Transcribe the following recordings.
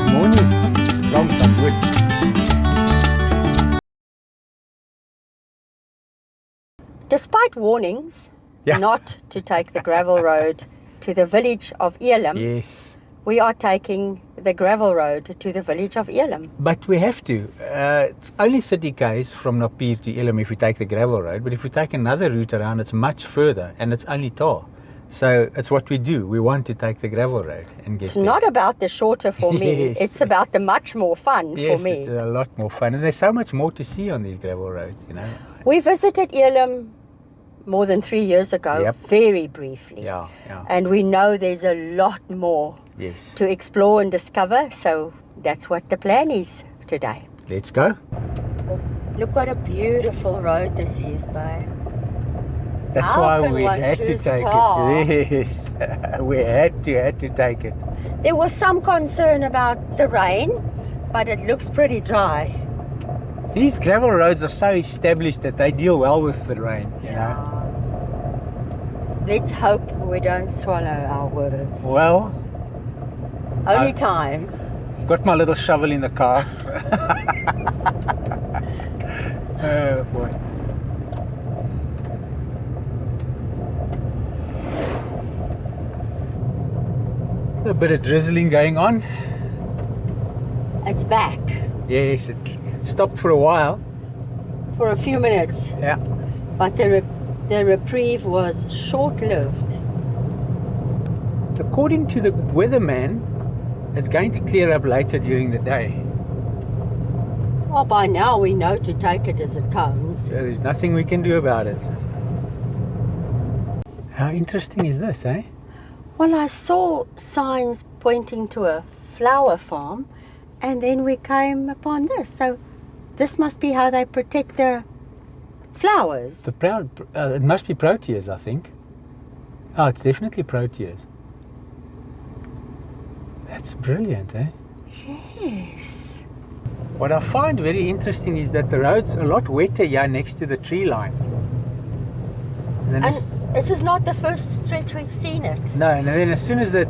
Good morning from Napier. Despite warnings not to take the gravel road to the village of Elim, Yes, we are taking the gravel road to the village of Elim. but we have to. It's only 30 k's from Napier to Elim if we take the gravel road, but if we take another route around, it's much further and it's only tar. So it's what we do. We want to take the gravel road and get It's there. not about the shorter for me, Yes. it's about the much more fun Yes, for me. it's a lot more fun. And there's so much more to see on these gravel roads, you know. We visited Elim more than 3 years ago, Yep. very briefly. Yeah. And we know there's a lot more Yes. to explore and discover, so that's what the plan is today. Let's go. Look what a beautiful road this is, babe. That's How why can we one had to choose take tar? it. Yes, we had to take it. There was some concern about the rain, but it looks pretty dry. These gravel roads are so established that they deal well with the rain, you know. Let's hope we don't swallow our words. Well, Only time. I've got my little shovel in the car. Oh boy. A bit of drizzling going on. It's back Yes, it stopped for a while. for a few minutes, Yeah. but the reprieve was short-lived. According to the weatherman, it's going to clear up later during the day. Well, by now we know to take it as it comes. So there's nothing we can do about it. How interesting is this, eh? Well, I saw signs pointing to a flower farm, and then we came upon this. So this must be how they protect the flowers. It must be proteas, I think. Oh, it's definitely proteas. That's brilliant, eh? Yes. What I find very interesting is that the road's a lot wetter here next to the tree line. And then And this is not the first stretch we've seen it. no, and then as soon as the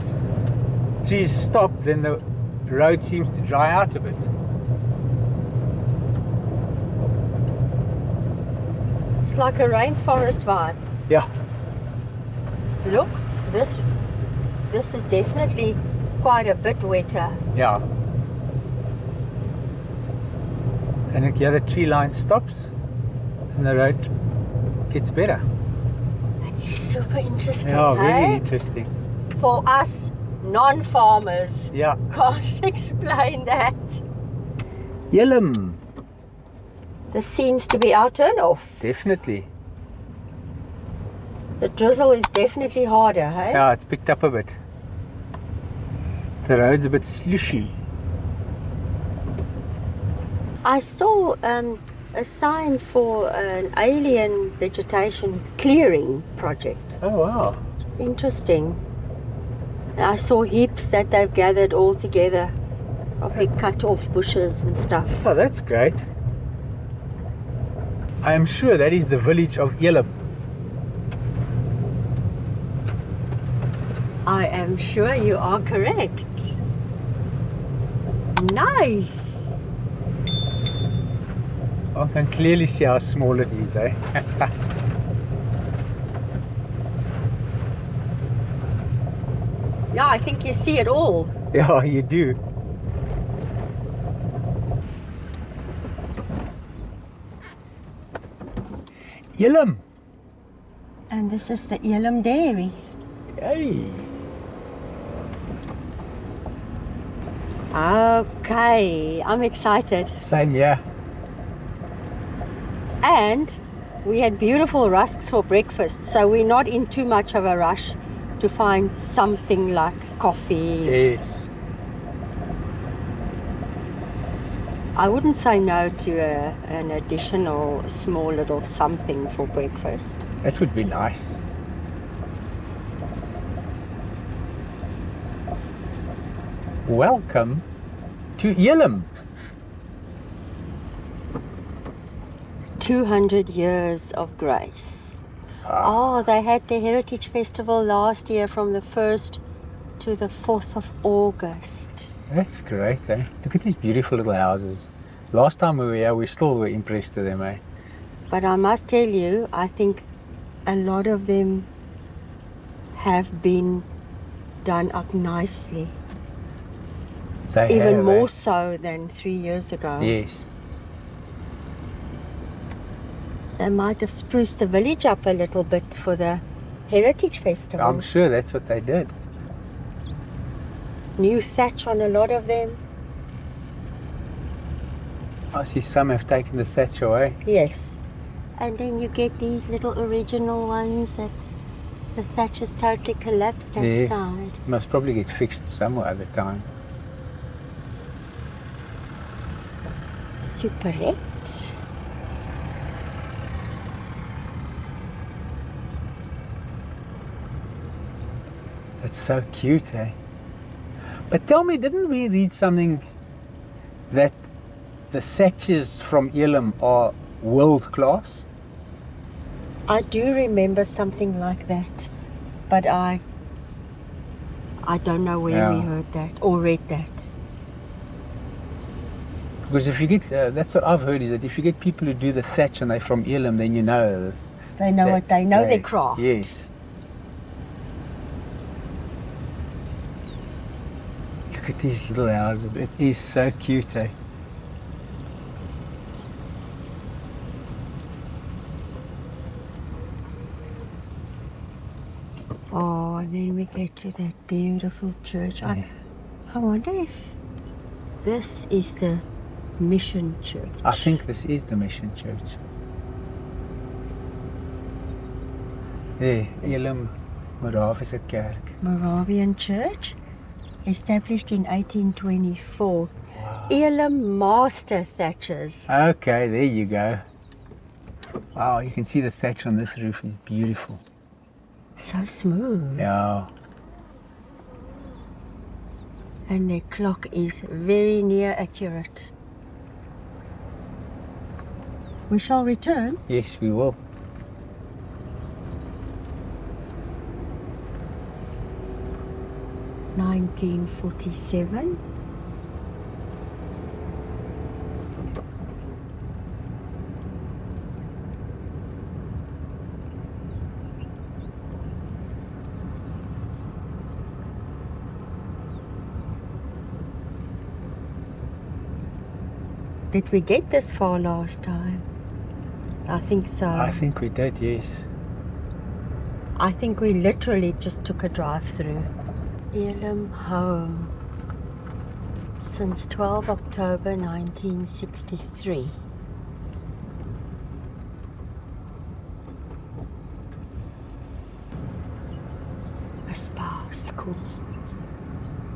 trees stop, then the road seems to dry out a bit. It's like a rainforest vibe. Yeah. Look, this is definitely quite a bit wetter. Yeah. And look here, the tree line stops and the road gets better. It's super interesting, Yeah, very hey? interesting. For us non-farmers, Yeah. can't explain that. Elim, This seems to be our turn-off. definitely. The drizzle is definitely harder, hey? Yeah, it's picked up a bit. The road's a bit slushy. I saw a sign for an alien vegetation clearing project. Oh wow. It's interesting. I saw heaps that they've gathered all together, probably cut off bushes and stuff. Oh, that's great. I am sure that is the village of Elim. I am sure you are correct. Nice. I can clearly see how small it is, eh? Yeah, I think you see it all. Yeah, you do. Elim. And this is the Elim Dairy. Hey. Okay, I'm excited. Same, yeah. And we had beautiful rusks for breakfast, so we're not in too much of a rush to find something like coffee. Yes. I wouldn't say no to an additional small little something for breakfast. That would be nice. Welcome to Elim. 200 years of grace. Oh, they had their Heritage Festival last year from the 1st to the 4th of August. That's great, eh? Look at these beautiful little houses. Last time we were here, we still were impressed with them, eh? But I must tell you, I think a lot of them have been done up nicely. They Even have, more eh? so than 3 years ago. Yes. They might have spruced the village up a little bit for the Heritage Festival. I'm sure that's what they did. New thatch on a lot of them. I see some have taken the thatch away. Yes. And then you get these little original ones that the thatch has totally collapsed that Yes. side. Must probably get fixed some other time. Superette. It's so cute, eh? But tell me, didn't we read something that the thatches from Elim are world class? I do remember something like that, but I don't know where we Yeah. heard that or read that. Because if you get, that's what I've heard, is that if you get people who do the thatch and they're from Elim, then you know. They know that what they know, their craft. Yes. Look at these little houses. It is so cute, eh? Oh, and then we get to that beautiful church. Yeah. I wonder if this is the mission church. I think this is the mission church. There, Elim Moraviese Kerk. Moravian church, established in 1824. Wow. Elim master thatchers. Okay, there you go. Wow, you can see the thatch on this roof is beautiful. So smooth. Yeah. And their clock is very near accurate. We shall return. Yes, we will. (1947). Did we get this far last time? I think so. I think we did, yes. I think we literally just took a drive through. Elim home since 12 October 1963. A spa school.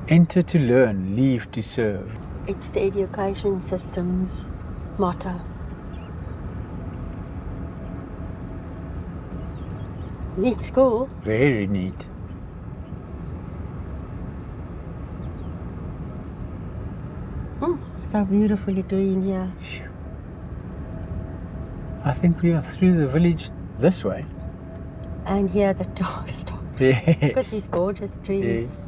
Enter to learn, leave to serve. It's the education system's motto. Neat school. Very neat. So beautifully green here. Phew. I think we are through the village this way. And here the door stops. Yes. Look at these gorgeous trees. Yes.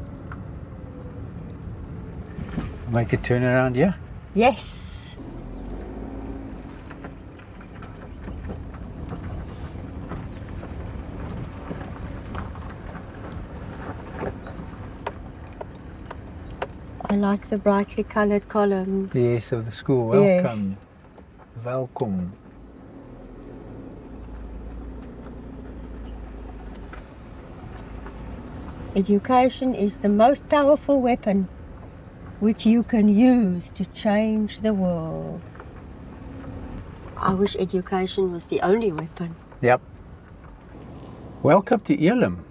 Make a turn around, yeah? Yes. I like the brightly coloured columns. Yes, of the school. Yes. Welcome. Welcome. Education is the most powerful weapon which you can use to change the world. I wish education was the only weapon. Yep. Welcome to Elim.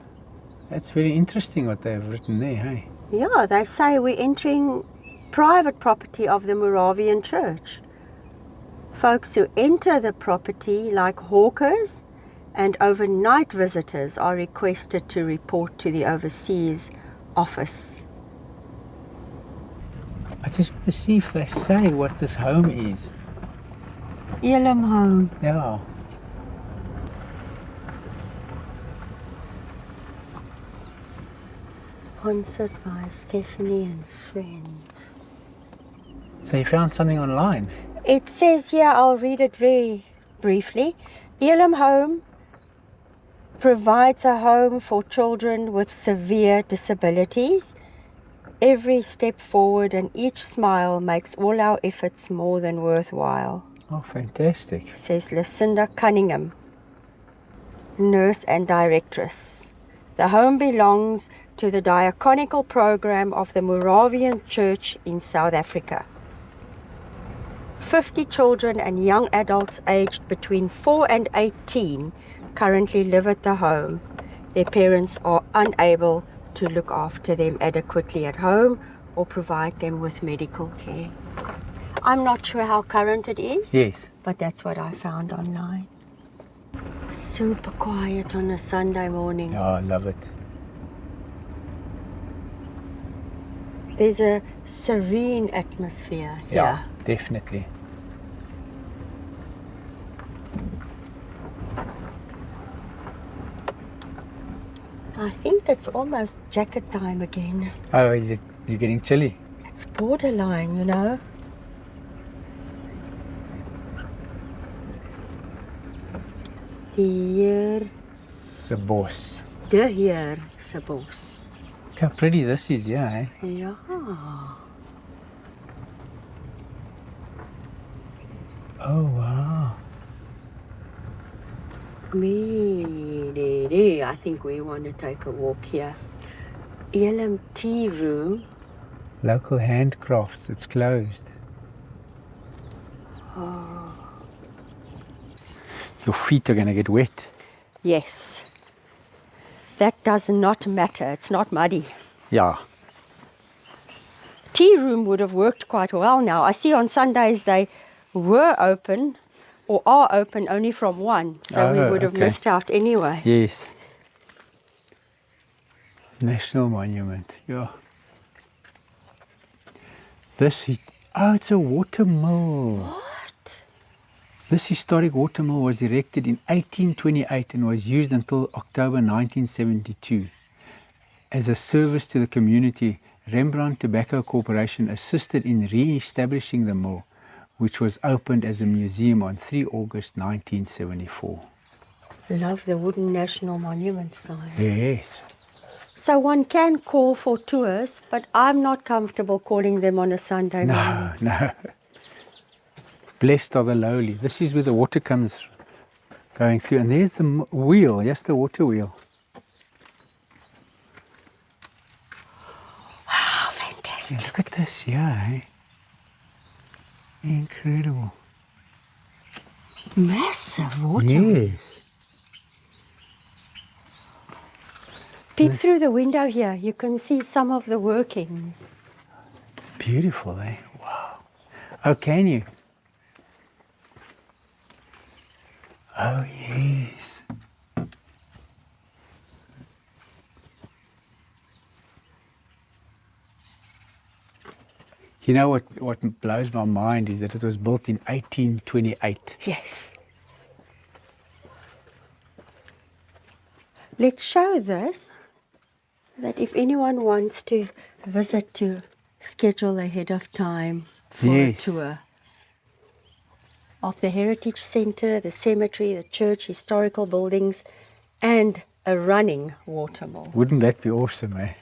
That's very interesting what they've written there, hey? Yeah, they say we're entering private property of the Moravian Church. Folks who enter the property, like hawkers and overnight visitors, are requested to report to the overseas office. I just want to see if they say what this home is. Elim home. Yeah. Sponsored by Stephanie and friends. So you found something online? It says here, I'll read it very briefly. Elim Home provides a home for children with severe disabilities. Every step forward and each smile makes all our efforts more than worthwhile, Oh, fantastic. says Lucinda Cunningham, nurse and directress. The home belongs to the diaconical program of the Moravian Church in South Africa. 50 children and young adults aged between 4 and 18 currently live at the home. Their parents are unable to look after them adequately at home or provide them with medical care. I'm not sure how current it is, Yes. but that's what I found online. Super quiet on a Sunday morning. Oh, I love it. There's a serene atmosphere here. Yeah, definitely. I think it's almost jacket time again. Oh, is it? You're getting chilly? It's borderline, you know. Hier, The boss. de Heer se bos. Look how pretty this is, yeah, eh? Ja. Oh, wow. I think we want to take a walk here. Elim Tea Room. Local handcrafts, it's closed. Your feet are going to get wet. Yes. That does not matter. It's not muddy. Yeah. Tea room would have worked quite well now. I see on Sundays they were open or are open only from 1. So we would have missed out anyway. Yes. National Monument, yeah. It's a watermill. What? This historic watermill was erected in 1828 and was used until October 1972. As a service to the community, Rembrandt Tobacco Corporation assisted in re-establishing the mill, which was opened as a museum on 3 August 1974. Love the wooden National Monument sign. Yes. So one can call for tours, but I'm not comfortable calling them on a Sunday morning. No. Blessed are the lowly. This is where the water comes going through. And there's the wheel. Yes, the water wheel. Wow, fantastic. Yeah, look at this. Yeah, eh? Incredible. Massive water. Yes. Peep through the window here. You can see some of the workings. It's beautiful, eh? Wow. Oh, can you? Oh, yes. You know what blows my mind is that it was built in 1828. Yes. Let's show this, that if anyone wants to visit, to schedule ahead of time for Yes. a tour of the Heritage Centre, the cemetery, the church, historical buildings, and a running water mill. Wouldn't that be awesome, eh?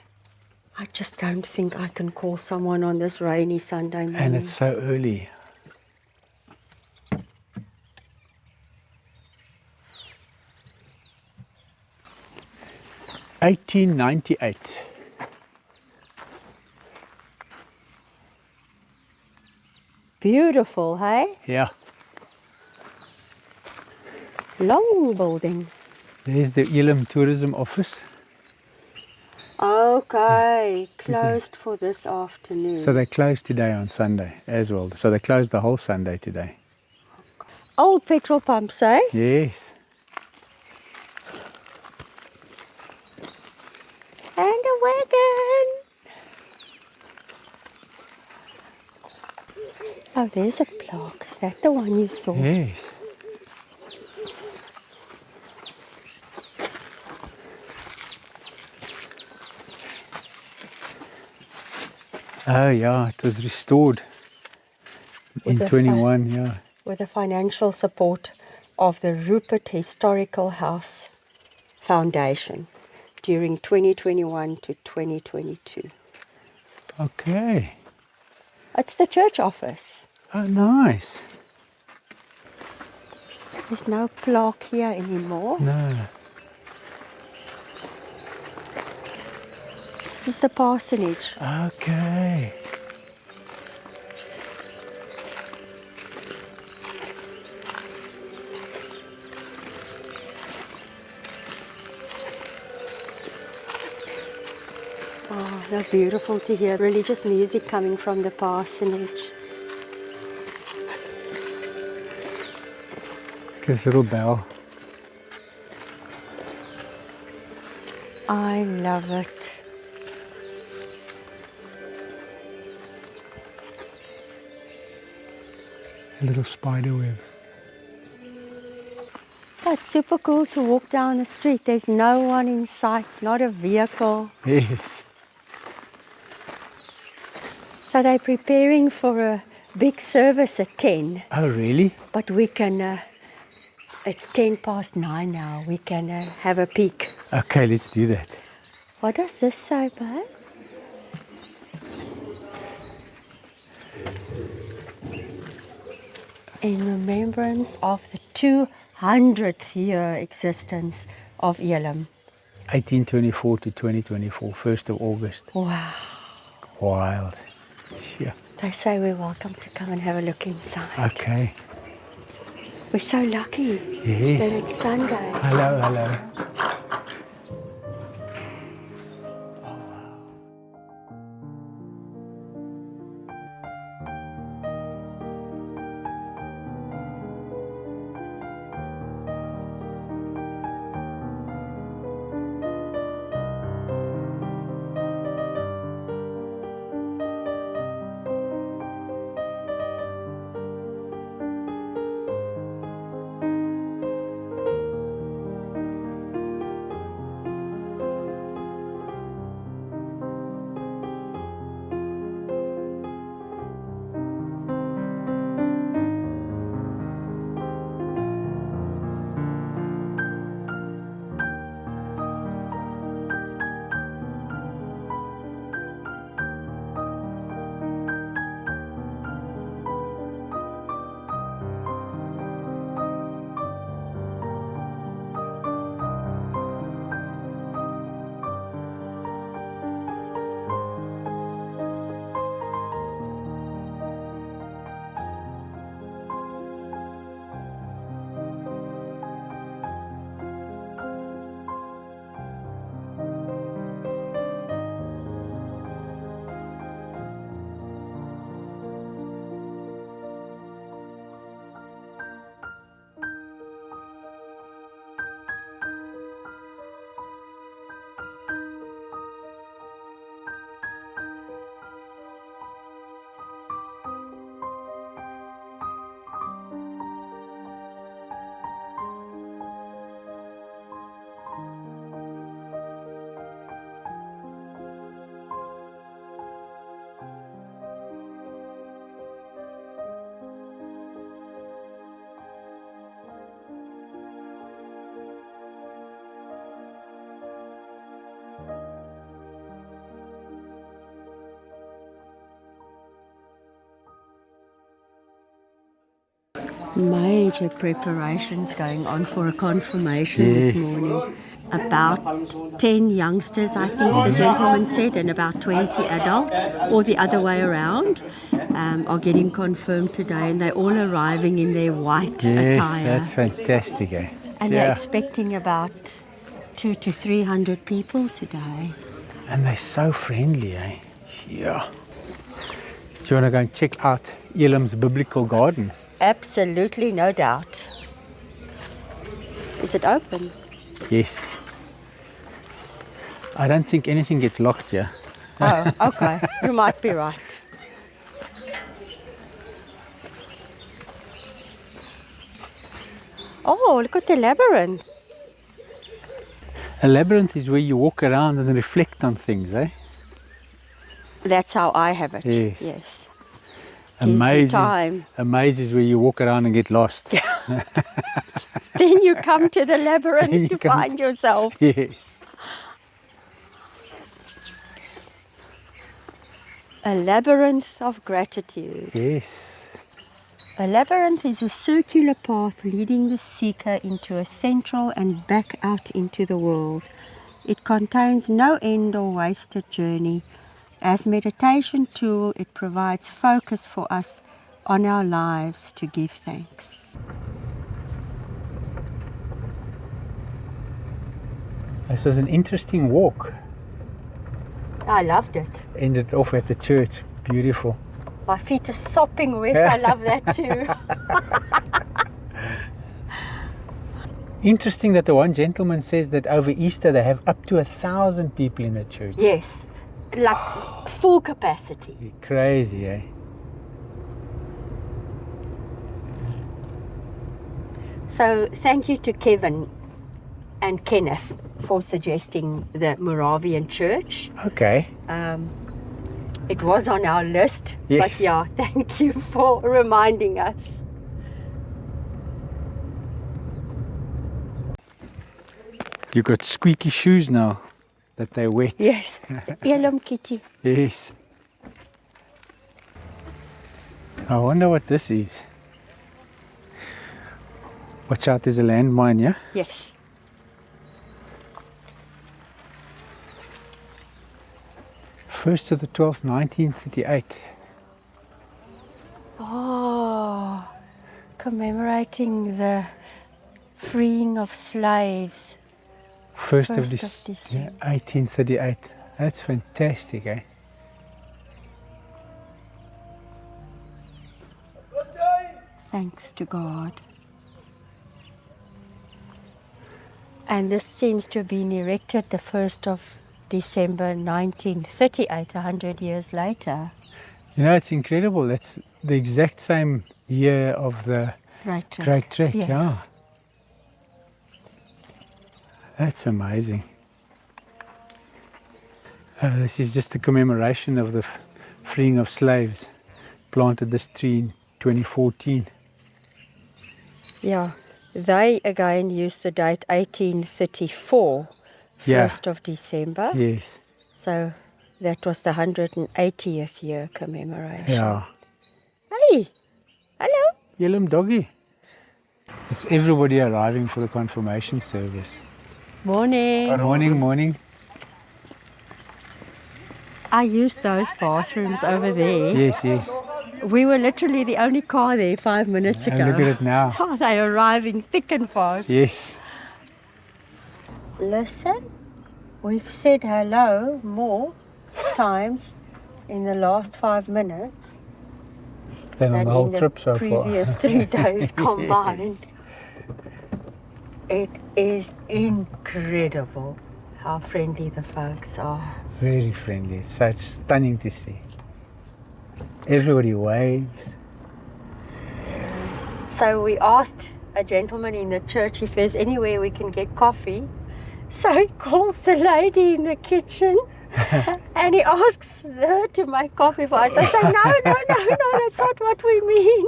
I just don't think I can call someone on this rainy Sunday morning. And it's so early. $1898. Beautiful, hey? Yeah. Long building. There's the Elim Tourism Office. Okay, closed for this afternoon. So they closed today on Sunday as well. So they closed the whole Sunday today. Old petrol pumps, eh? Yes. And a wagon. Oh, there's a plaque. Is that the one you saw? Yes. Oh yeah, it was restored in With the 21, yeah. with the financial support of the Rupert Historical House Foundation during 2021 to 2022. Okay. It's the church office. Oh, nice. There's no plaque here anymore. No. This is the parsonage. Okay. Oh, they're beautiful to hear religious music coming from the parsonage. This little bell. I love it. A little spider web. Oh, it's super cool to walk down the street. There's no one in sight, not a vehicle. Yes. So they're preparing for a big service at 10. Oh, really? But we can, it's 9:10 now. We can have a peek. Okay, let's do that. What does this say, babe? In remembrance of the 200th year existence of Elim. 1824 to 2024, 1st of August. Wow. Wild. Yeah. They say we're welcome to come and have a look inside. Okay. We're so lucky Yes. that it's Sunday. Hello, hello. Major preparations going on for a confirmation this Yes. morning. About 10 youngsters, I think the gentleman said, and about 20 adults, or the other way around, are getting confirmed today, and they're all arriving in their white Yes, attire. that's fantastic, eh? And they're expecting about 200 to 300 people today. And they're so friendly, eh? Yeah. Do you want to go and check out Elim's biblical garden? Absolutely, no doubt. Is it open? Yes. I don't think anything gets locked here. Oh, okay. You might be right. Oh, look at the labyrinth. A labyrinth is where you walk around and reflect on things, eh? That's how I have it. Yes. Yes. Gives you time. Amazes where you walk around and get lost. Then you come to the labyrinth to find yourself. Yes. A labyrinth of gratitude. Yes. A labyrinth is a circular path leading the seeker into a central and back out into the world. It contains no end or wasted journey. As meditation tool, it provides focus for us on our lives to give thanks. This was an interesting walk. I loved it. Ended off at the church. Beautiful. My feet are sopping wet. I love that too. Interesting that the one gentleman says that over Easter they have up to 1,000 people in the church. Yes, like full capacity. Crazy, eh? So thank you to Kevin and Kenneth for suggesting the Moravian church. Okay. It was on our list, Yes. but yeah, thank you for reminding us. You got squeaky shoes now that they're wet. Yes, the Elim kitty. Yes. I wonder what this is. Watch out, there's a landmine, yeah? Yes. First to the 12th, 1938. Oh, commemorating the freeing of slaves. First of December. December, 1838. That's fantastic, eh? Thanks to God. And this seems to have been erected the 1st of December 1938, 100 years later. You know, it's incredible. That's the exact same year of the Great Trek. Great Trek, Yes. yeah. That's amazing. This is just a commemoration of the freeing of slaves. Planted this tree in 2014. Yeah, they again used the date 1834, 1st Yeah. of December. Yes, So that was the 180th year commemoration. yeah. Hey, hello. Elim doggy. It's everybody arriving for the confirmation service. Morning. Morning, morning. I used those bathrooms over there. Yes, yes. We were literally the only car there 5 minutes ago. And look at it now. Oh, they're arriving thick and fast. Yes. Listen, we've said hello more times in the last 5 minutes Then on than the whole in the trip so far. previous 3 days combined. It is incredible how friendly the folks are. Very friendly. It's so stunning to see. Everybody waves. So we asked a gentleman in the church if there's anywhere we can get coffee. So he calls the lady in the kitchen and he asks her to make coffee for us. I say, no, that's not what we mean.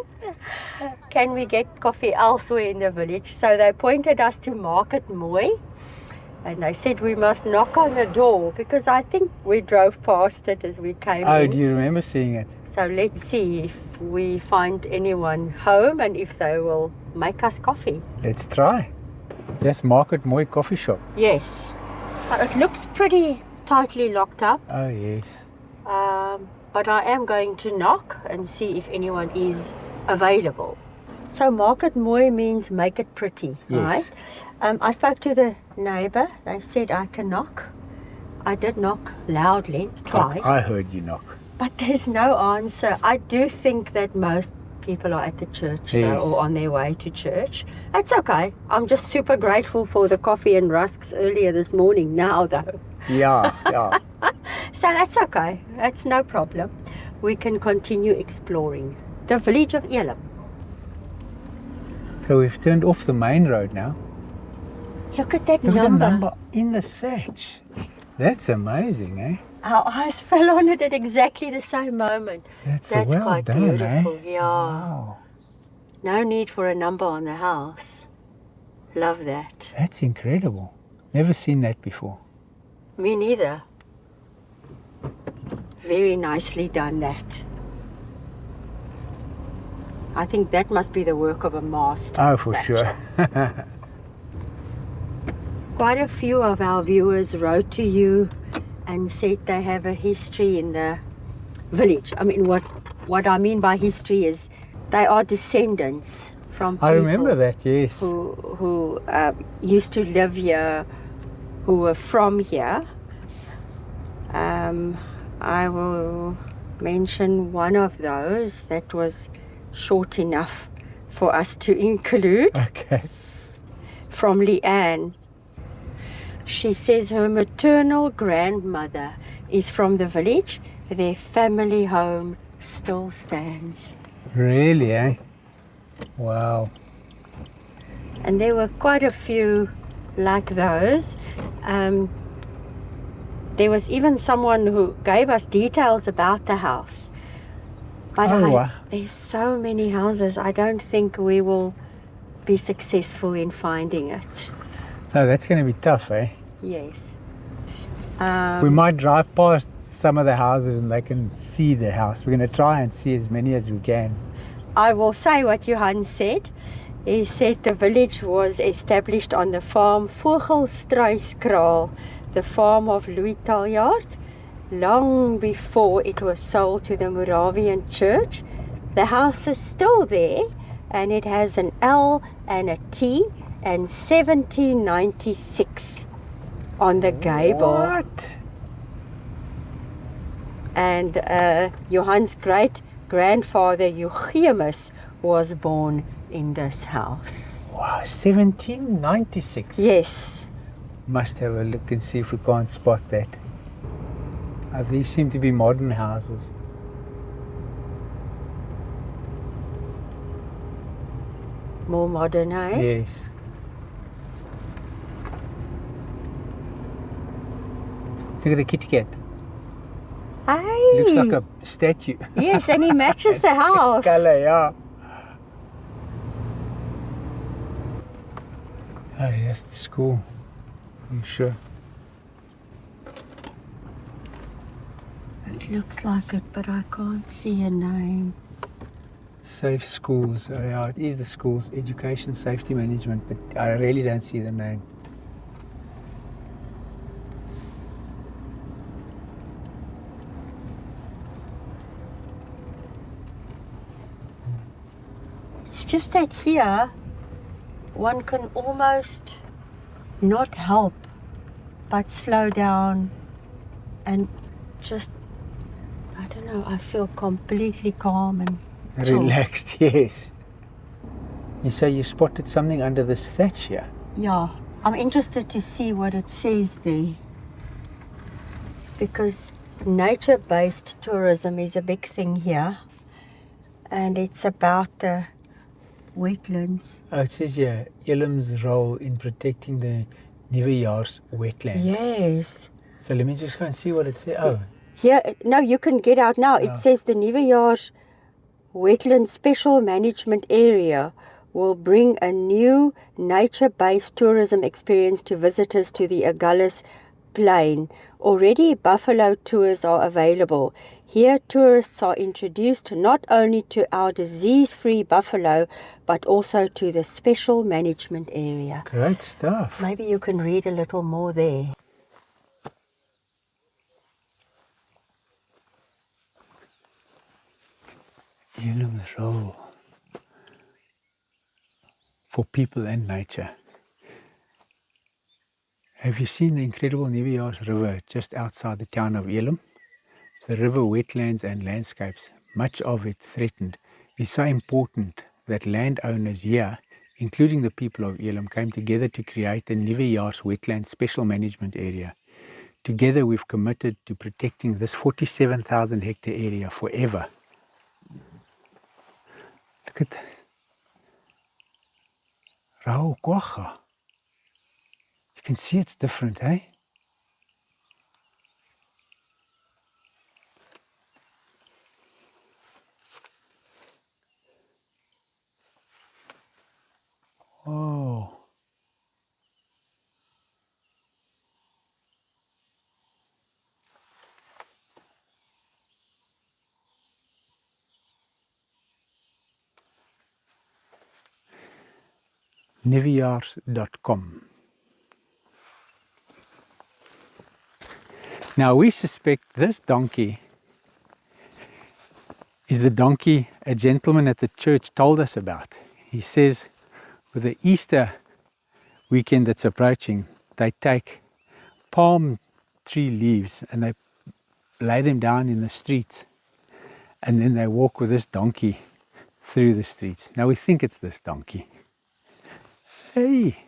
Can we get coffee elsewhere in the village? So they pointed us to Market Moy and they said we must knock on the door because I think we drove past it as we came Oh, in. do you remember seeing it? So let's see if we find anyone home and if they will make us coffee. Let's try. Yes, Market Moy coffee shop. Yes. So it looks pretty tightly locked up, Oh, yes. but I am going to knock and see if anyone is available. So Market Moy means make it pretty, Yes. right? I spoke to the neighbour. They said I can knock. I did knock loudly twice. I heard you knock. But there's no answer. I do think that most people are at the church though, Yes. or on their way to church. That's okay. I'm just super grateful for the coffee and rusks earlier this morning now though. Yeah, yeah. So that's okay. That's no problem. We can continue exploring the village of Elim. So we've turned off the main road now. Look at that Look at the number. number in the thatch. That's amazing, eh? Our eyes fell on it at exactly the same moment. That's That's well quite done, beautiful, eh? yeah. Wow. No need for a number on the house. Love that. That's incredible. Never seen that before. Me neither. Very nicely done, that. I think that must be the work of a master. Oh, for thatcher. sure. Quite a few of our viewers wrote to you and said they have a history in the village. I mean, what I mean by history is they are descendants from people I remember that, yes. who used to live here, who were from here. I will mention one of those that was short enough for us to include. Okay. From Leanne. She says her maternal grandmother is from the village. Their family home still stands. Really, eh? Wow. And there were quite a few like those. There was even someone who gave us details about the house. But wow. There's so many houses, I don't think we will be successful in finding it. No, that's going to be tough, eh? Yes. We might drive past some of the houses and they can see the house. We're going to try and see as many as we can. I will say what Johan said. He said the village was established on the farm Vogelstruiskraal, the farm of Louis Taljaard, long before it was sold to the Moravian church. The house is still there, and it has an L and a T and 1796 on the gable. What? And Johan's great-grandfather Eugemus was born in this house. Wow, 1796. Yes. Must have a look and see if we can't spot that. These seem to be modern houses. More modern, eh? Yes. Look at the kitty cat. Hey. Looks like a statue. Yes, and he matches the house. Color, yeah. Oh, that's the school. I'm sure. It looks like it, but I can't see a name. Safe schools. Oh, yeah, it is the schools. Education, safety management, but I really don't see the name. It's just that here, one can almost not help but slow down and just, I don't know, I feel completely calm and chill. Relaxed, yes. You say you spotted something under this thatch here? Yeah, I'm interested to see what it says there, because nature-based tourism is a big thing here, and it's about the wetlands. Oh, it says here, Elim's role in protecting the Napier wetland. Yes. So let me just go and see what it says. Oh, Here, no, you can get out now. Yeah. It says the Napier Wetland Special Management Area will bring a new nature-based tourism experience to visitors to the Agulhas Plain. Already buffalo tours are available. Here tourists are introduced not only to our disease-free buffalo, but also to the special management area. great stuff. Maybe you can read a little more there. Elim's role for people and nature. Have you seen the incredible Napier River just outside the town of Elim? The river wetlands and landscapes, much of it threatened, is so important that landowners here, including the people of Elim, came together to create the Napier's Wetland Special Management Area. Together we've committed to protecting this 47,000 hectare area forever. Look at that. Rau Kwacha. You can see it's different, eh? Nieuwejaars.com. Now we suspect this donkey is the donkey a gentleman at the church told us about. He says with the Easter weekend that's approaching, they take palm tree leaves and they lay them down in the streets, and then they walk with this donkey through the streets. Now we think it's this donkey. Hey,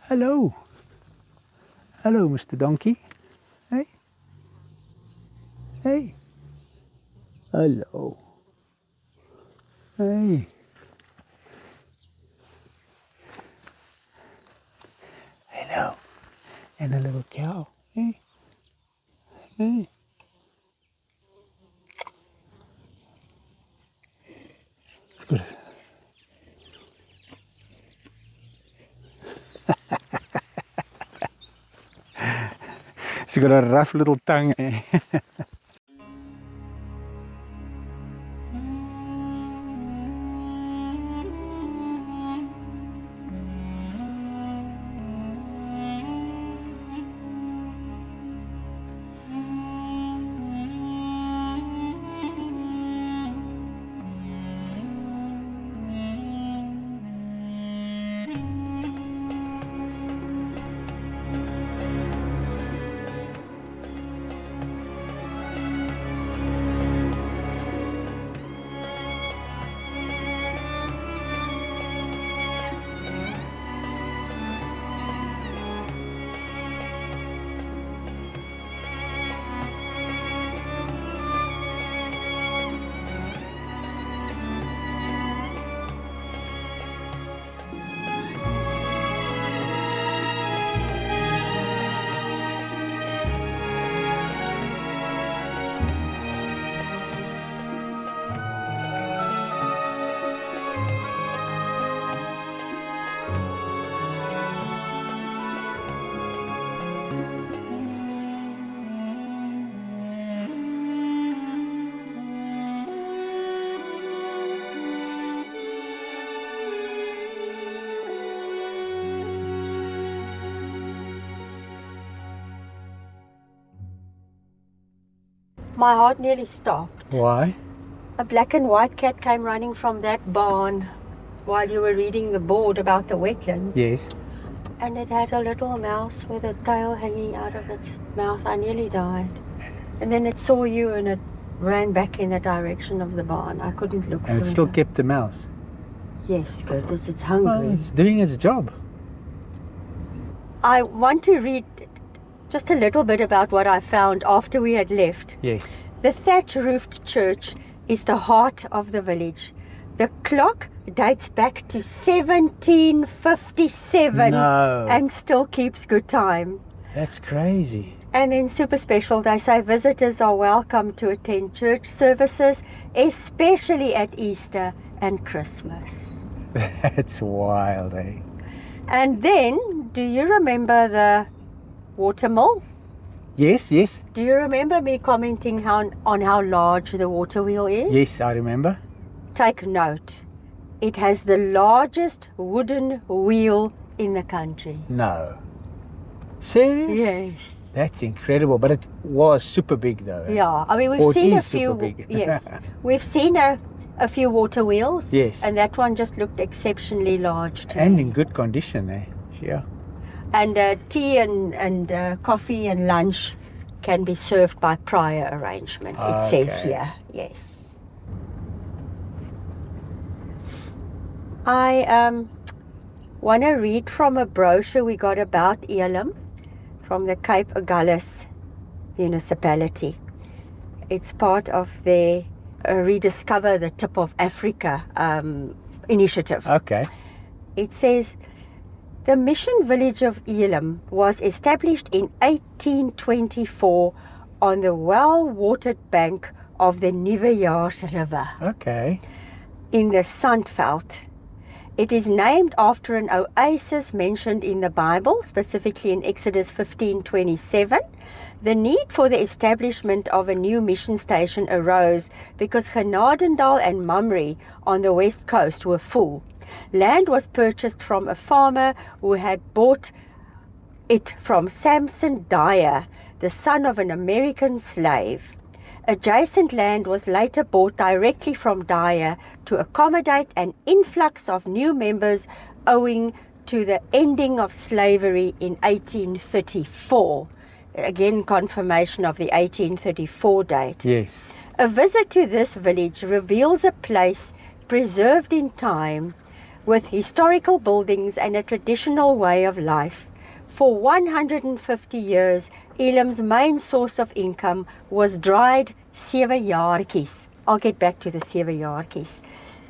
hello. Hello, Mr. Donkey. Hey. Hey. Hello. Hey. Hello. And a little cow. Hey. Hey. It's good. She's got a rough little tongue, eh? My heart nearly stopped. Why? A black and white cat came running from that barn while you were reading the board about the wetlands. Yes. And it had a little mouse with a tail hanging out of its mouth. I nearly died. And then it saw you and it ran back in the direction of the barn. I couldn't look. And it still kept the mouse. Yes, good, as it's hungry. Well, it's doing its job. I want to read just a little bit about what I found after we had left. Yes. The thatched-roofed church is the heart of the village. The clock dates back to 1757 No. and still keeps good time. That's crazy. And then super special, they say visitors are welcome to attend church services, especially at Easter and Christmas. That's wild, eh? And then, do you remember the watermill? Yes, yes. Do you remember me commenting on how large the waterwheel is? Yes, I remember. Take note. It has the largest wooden wheel in the country. No. Serious? Yes. That's incredible, but it was super big though. Eh? Yeah, I mean Or we've it seen a is super few. big. Yes, we've seen a few water wheels. Yes. And that one just looked exceptionally large to And me. in good condition, eh? Yeah. And tea and coffee and lunch can be served by prior arrangement. It says Okay. here. Yes. I want to read from a brochure we got about Elim from the Cape Agulhas municipality. It's part of their Rediscover the Tip of Africa initiative. Okay. It says, the mission village of Elim was established in 1824 on the well-watered bank of the Nieuwejaars River Okay. in the Sandveld. It is named after an oasis mentioned in the Bible, specifically in Exodus 15:27. The need for the establishment of a new mission station arose because Genadendal and Mamre on the west coast were full. Land was purchased from a farmer who had bought it from Samson Dyer, the son of an American slave. Adjacent land was later bought directly from Dyer to accommodate an influx of new members owing to the ending of slavery in 1834. Again, confirmation of the 1834 date. Yes. A visit to this village reveals a place preserved in time with historical buildings and a traditional way of life. For 150 years, Elim's main source of income was dried sewejaartjies. I'll get back to the sewejaartjies,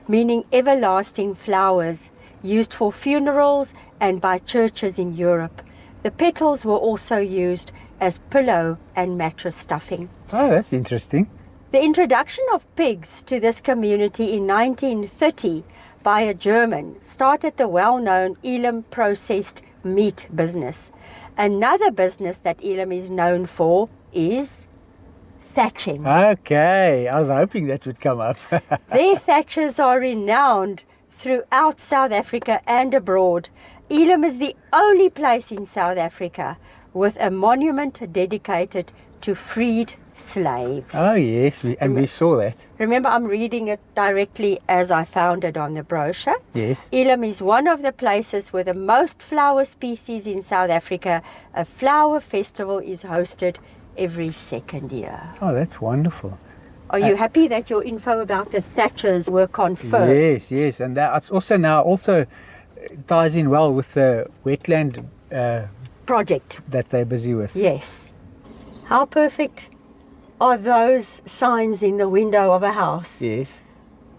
meaning everlasting flowers used for funerals and by churches in Europe. The petals were also used as pillow and mattress stuffing. Oh, that's interesting. The introduction of pigs to this community in 1930 by a German started the well-known Elim processed meat business. Another business that Elim is known for is thatching. Okay, I was hoping that would come up. Their thatchers are renowned throughout South Africa and abroad. Elim is the only place in South Africa with a monument dedicated to freed slaves. Oh yes, we saw that. Remember, I'm reading it directly as I found it on the brochure. Yes. Elim is one of the places with the most flower species in South Africa. A flower festival is hosted every second year. Oh, that's wonderful. Are you happy that your info about the thatchers were confirmed? Yes, yes, and that's also ties in well with the wetland Project. that they're busy with. Yes. How perfect are those signs in the window of a house? Yes.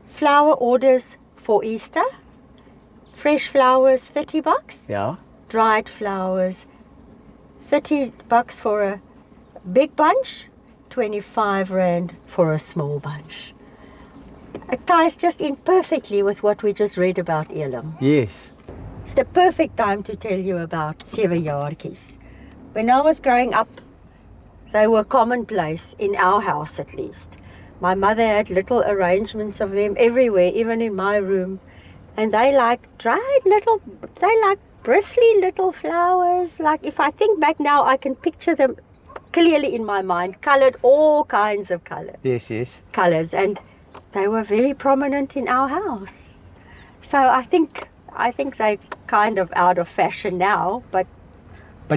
Flower orders for Easter. Fresh flowers, $30. Yeah. Dried flowers, $30 for a big bunch, 25 Rand for a small bunch. It ties just in perfectly with what we just read about Elim. Yes. It's the perfect time to tell you about sewejaartjies. When I was growing up, they were commonplace, in our house at least. My mother had little arrangements of them everywhere, even in my room. And they like bristly little flowers. Like, if I think back now, I can picture them clearly in my mind, colored all kinds of colors. Yes, yes. Colors, and they were very prominent in our house. So I think they're kind of out of fashion now, but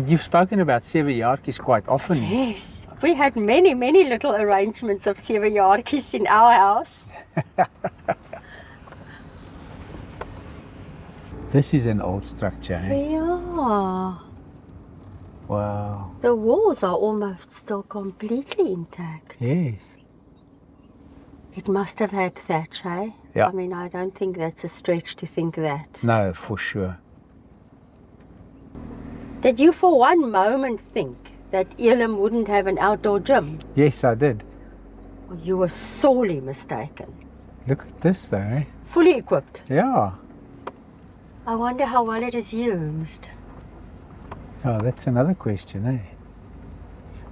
you've spoken about sewejaartjies quite often. yes, we had many, many little arrangements of sewejaartjies in our house. This is an old structure, eh? Yeah. Wow. The walls are almost still completely intact. Yes. It must have had thatch, eh? Yeah. I mean, I don't think that's a stretch to think that. No, for sure. Did you for one moment think that Elim wouldn't have an outdoor gym? Yes, I did. Well, you were sorely mistaken. Look at this though, eh? Fully equipped. Yeah. I wonder how well it is used. Oh, that's another question, eh?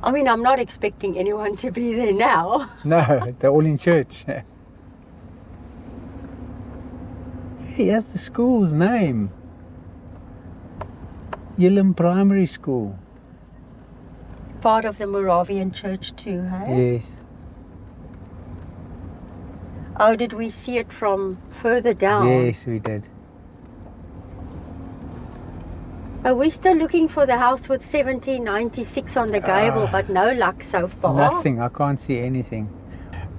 I mean, I'm not expecting anyone to be there now. No, they're all in church. He has the school's name. Elim Primary School. Part of the Moravian church too, hey? Yes. Oh, did we see it from further down? Yes, we did. Are we still looking for the house with 1796 on the gable, but no luck so far? Nothing, I can't see anything.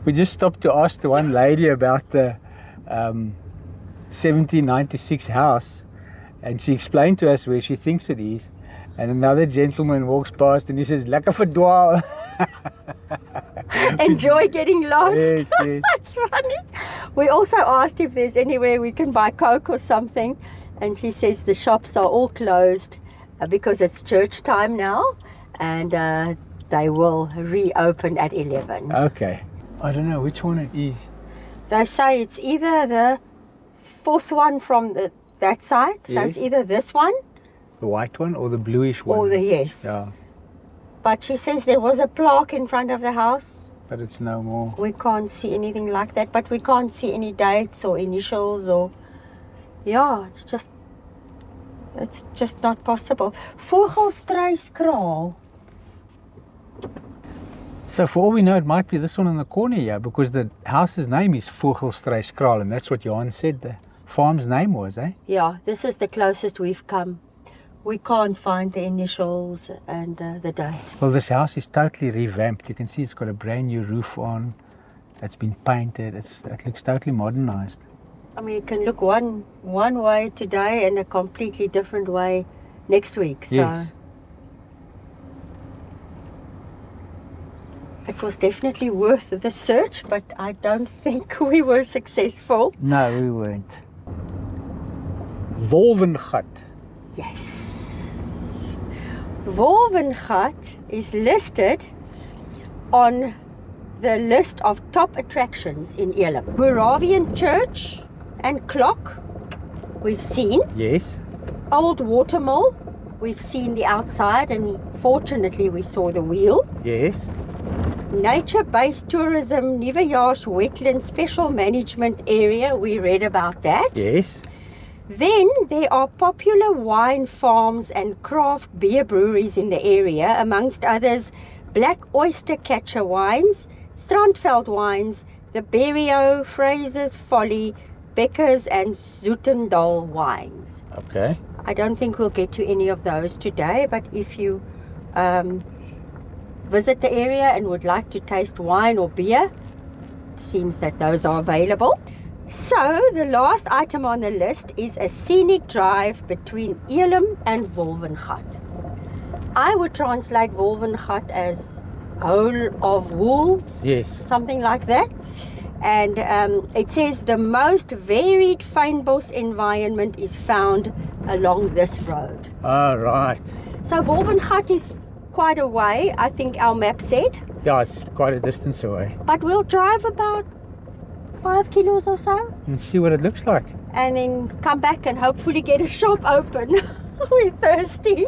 We just stopped to ask the one lady about the 1796 house, and she explained to us where she thinks it is, and another gentleman walks past and he says, "Lekker verdwaal." Enjoy getting lost. Yes, yes. That's funny. We also asked if there's anywhere we can buy Coke or something, and she says the shops are all closed because it's church time now, and they will reopen at 11. Okay. I don't know which one it is. They say it's either the fourth one from that side. So Yes. it's either this one The white one or the bluish one? or the yes. Yeah, But she says there was a plaque in front of the house. but it's no more. We can't see anything like that, but we can't see any dates or initials or... Yeah, it's just not possible. Vogelstruiskraal. So for all we know, it might be this one in the corner here, because the house's name is Vogelstruiskraal, and that's what Johan said the farm's name was, eh? Yeah, this is the closest we've come. We can't find the initials and the date. Well, this house is totally revamped. You can see it's got a brand new roof on. It's been painted. It looks totally modernized. I mean, you can look one way today and a completely different way next week. So Yes. it was definitely worth the search, but I don't think we were successful. No, we weren't. Wolvengat. Yes. Wolvengat is listed on the list of top attractions in Elim. Moravian church and clock, we've seen. Yes. Old watermill, we've seen the outside, and fortunately we saw the wheel. Yes. Nature-based tourism, Nieuwejaars wetland special management area, we read about that. Yes. Then there are popular wine farms and craft beer breweries in the area, amongst others Black Oyster Catcher Wines, Strandveld Wines, the Berrio, Fraser's Folly, Becker's and Zoetendal Wines. Okay. I don't think we'll get to any of those today, but if you visit the area and would like to taste wine or beer, it seems that those are available. So the last item on the list is a scenic drive between Elim and Wolvengat. I would translate Wolvengat as Hole of Wolves, Yes. something like that. And it says the most varied fynbos environment is found along this road. All right. So Wolvengat is quite a way, I think our map said. Yeah, it's quite a distance away. But we'll drive about 5 kilos or so And see what it looks like. and then come back and hopefully get a shop open. We're thirsty.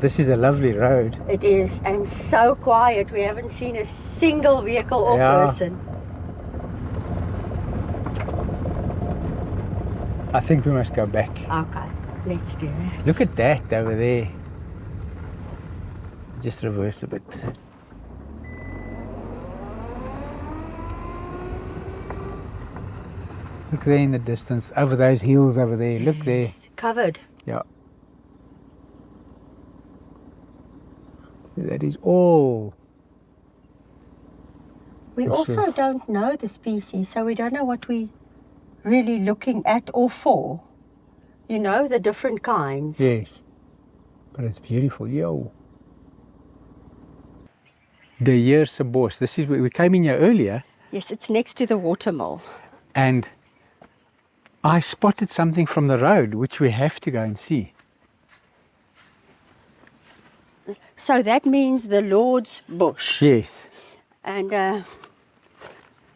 This is a lovely road. It is, and so quiet. We haven't seen a single vehicle or Yeah. person. I think we must go back. Okay, let's do it. Look at that over there. Just reverse a bit. Look there in the distance, over those hills over there. Look there. It's covered. Yeah. That is all. We For also sure. don't know the species, so we don't know what we're really looking at or for. You know, the different kinds. Yes. But it's beautiful, yo. De Heerse Bos. This is where we came in here earlier, Yes, it's next to the watermill. and I spotted something from the road which we have to go and see. So that means the Lord's Bush. Yes. And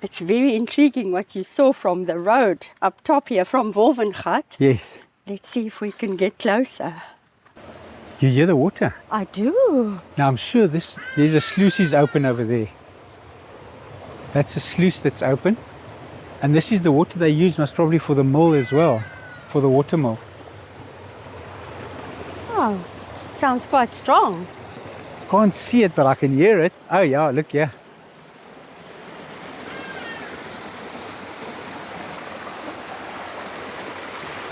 it's very intriguing what you saw from the road up top here from Wolvengat. Yes. Let's see if we can get closer. You hear the water? I do. Now I'm sure there's a sluice is open over there. That's a sluice that's open. And this is the water they use most probably for the mill as well, for the water mill. Oh, sounds quite strong. Can't see it, but I can hear it. Oh yeah, look here.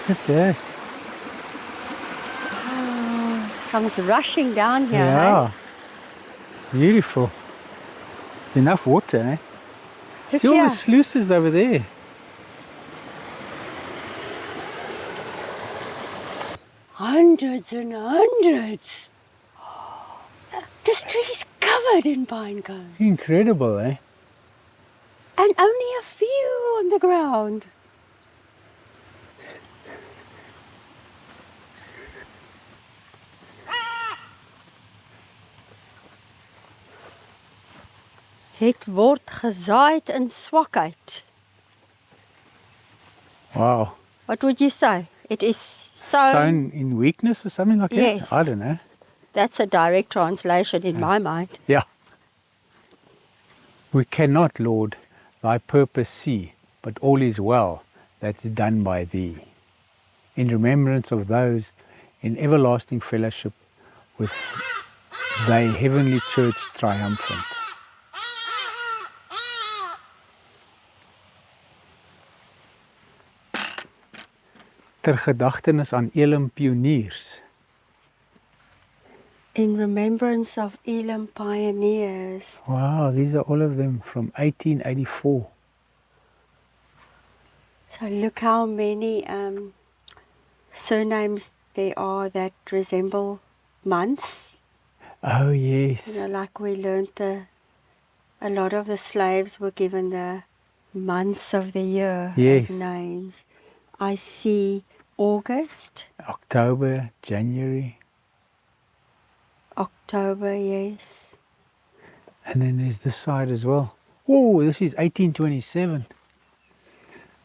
Look at that. Comes rushing down here. Yeah. Hey? Beautiful. Enough water, eh? Look See all here. the sluices over there. Hundreds and hundreds. This tree's covered in pine cones. Incredible, eh? And only a few on the ground. Het word gezaaid in swakheid. Wow. What would you say? It is Sown in weakness or something like Yes. that? I don't know. That's a direct translation in my mind. Yeah. We cannot, Lord, thy purpose see, but all is well that's done by thee. In remembrance of those in everlasting fellowship with thy heavenly church triumphant. Ter gedagtenis aan Elim pioniers. In remembrance of Elim pioneers. Wow, these are all of them from 1884. So look how many surnames there are that resemble months. Oh, yes. You know, like we learned a lot of the slaves were given the months of the year Yes. as names. I see August, October, January. October, yes. And then there's this side as well. Whoa, this is 1827.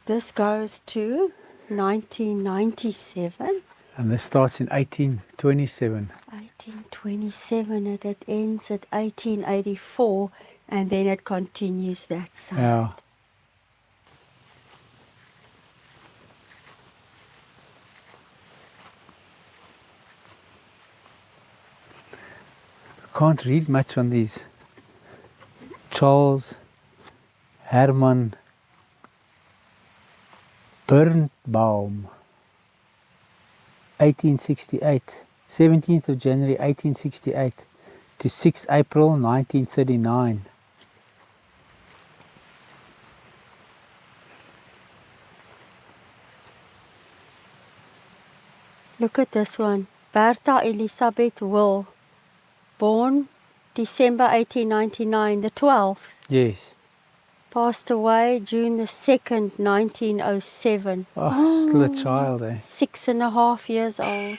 This goes to 1997. And this starts in 1827. 1827 and it ends at 1884 and then it continues that side. Yeah. Can't read much on these. Charles Herman Birnbaum, 1868, 17th of January 1868 to 6 April 1939. Look at this one. Bertha Elizabeth Will, born December 1899, the 12th. Yes. Passed away June the 2nd, 1907. Oh, still a child, eh? 6.5 years old.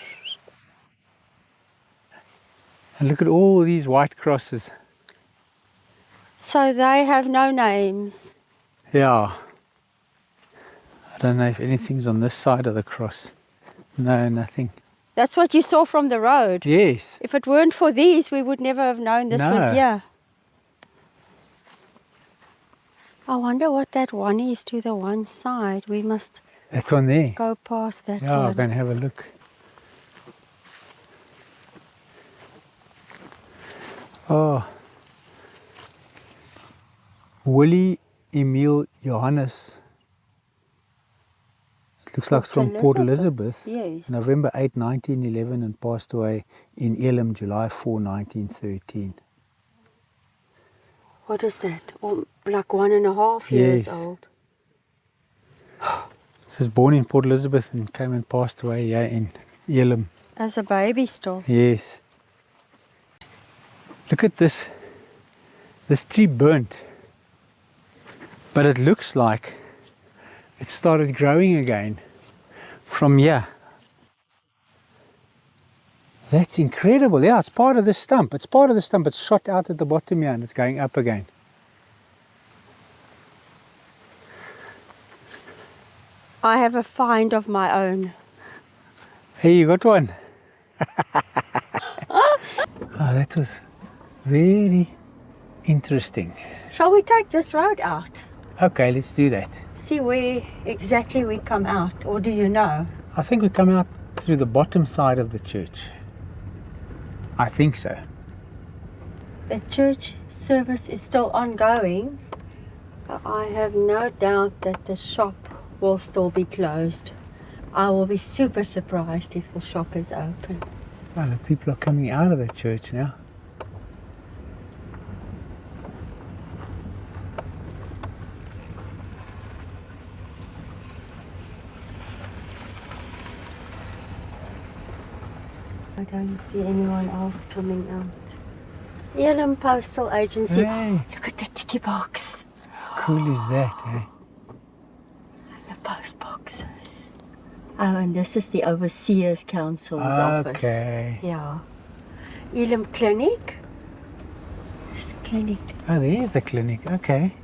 And look at all these white crosses. So they have no names. Yeah. I don't know if anything's on this side of the cross. No, nothing. That's what you saw from the road. Yes. If it weren't for these, we would never have known this was No. here. I wonder what that one is to the one side. We must That one there. go past that Yeah, one. I'm going to have a look. Oh. Willie Emil Johannes. It looks like it's from Port Elizabeth. Yes. November 8, 1911 and passed away in Elim, July 4, 1913. What is that? Like 1.5 years Yes. old. He was born in Port Elizabeth and came and passed away here in Elim. As a baby still. Yes. Look at this. This tree burnt. But it looks like it started growing again from here. That's incredible. Yeah, it's part of the stump. It's part of the stump. It's shot out at the bottom here and it's going up again. I have a find of my own. Hey, you got one. Oh, that was very interesting. Shall we take this road out? Okay, let's do that. See where exactly we come out, or do you know? I think we come out through the bottom side of the church. I think so. The church service is still ongoing. But I have no doubt that the shop will still be closed. I will be super surprised if the shop is open. Well, the people are coming out of the church now. I don't see anyone else coming out. Elim Postal Agency. Hey. Look at the ticky box. How cool is that, eh? The post boxes. Oh, and this is the Overseers Council's office. Okay. Yeah. Elim Clinic. It's the clinic. Oh, there's the clinic. Okay.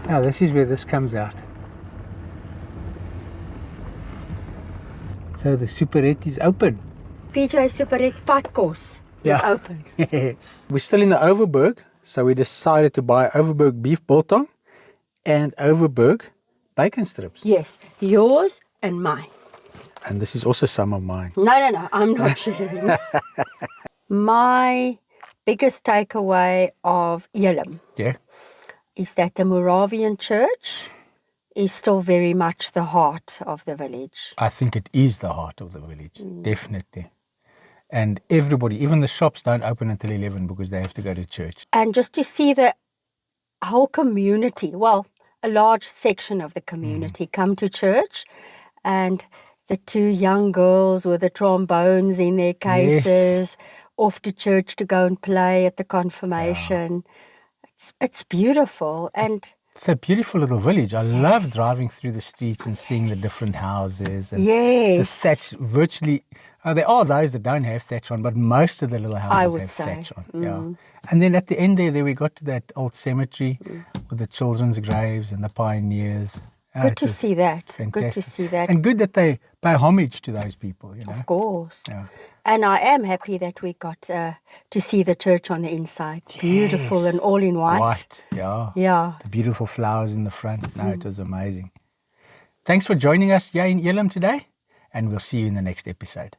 Oh, this is where this comes out. So the superette is open. PJ Superette pad course is open. Yes. We're still in the Overberg, so we decided to buy Overberg beef biltong and Overberg bacon strips. Yes, yours and mine. And this is also some of mine. No, I'm not sharing. My biggest takeaway of Elim is that the Moravian church is still very much the heart of the village. I think it is the heart of the village, definitely. And everybody, even the shops, don't open until 11 because they have to go to church. And just to see the whole community, well, a large section of the community come to church, and the two young girls with the trombones in their cases, off to church to go and play at the confirmation. It's beautiful. And it's a beautiful little village. I love driving through the streets and seeing the different houses. And the thatch virtually, there are those that don't have thatch on, but most of the little houses have thatch on. Yeah. And then at the end there we got to that old cemetery with the children's graves and the pioneers. Good to see that. Fantastic. Good to see that. And good that they pay homage to those people, you know. Of course. Yeah. And I am happy that we got to see the church on the inside. Beautiful and all in white. White, yeah. Yeah. The beautiful flowers in the front. No, it was amazing. Thanks for joining us here in Elim today, and we'll see you in the next episode.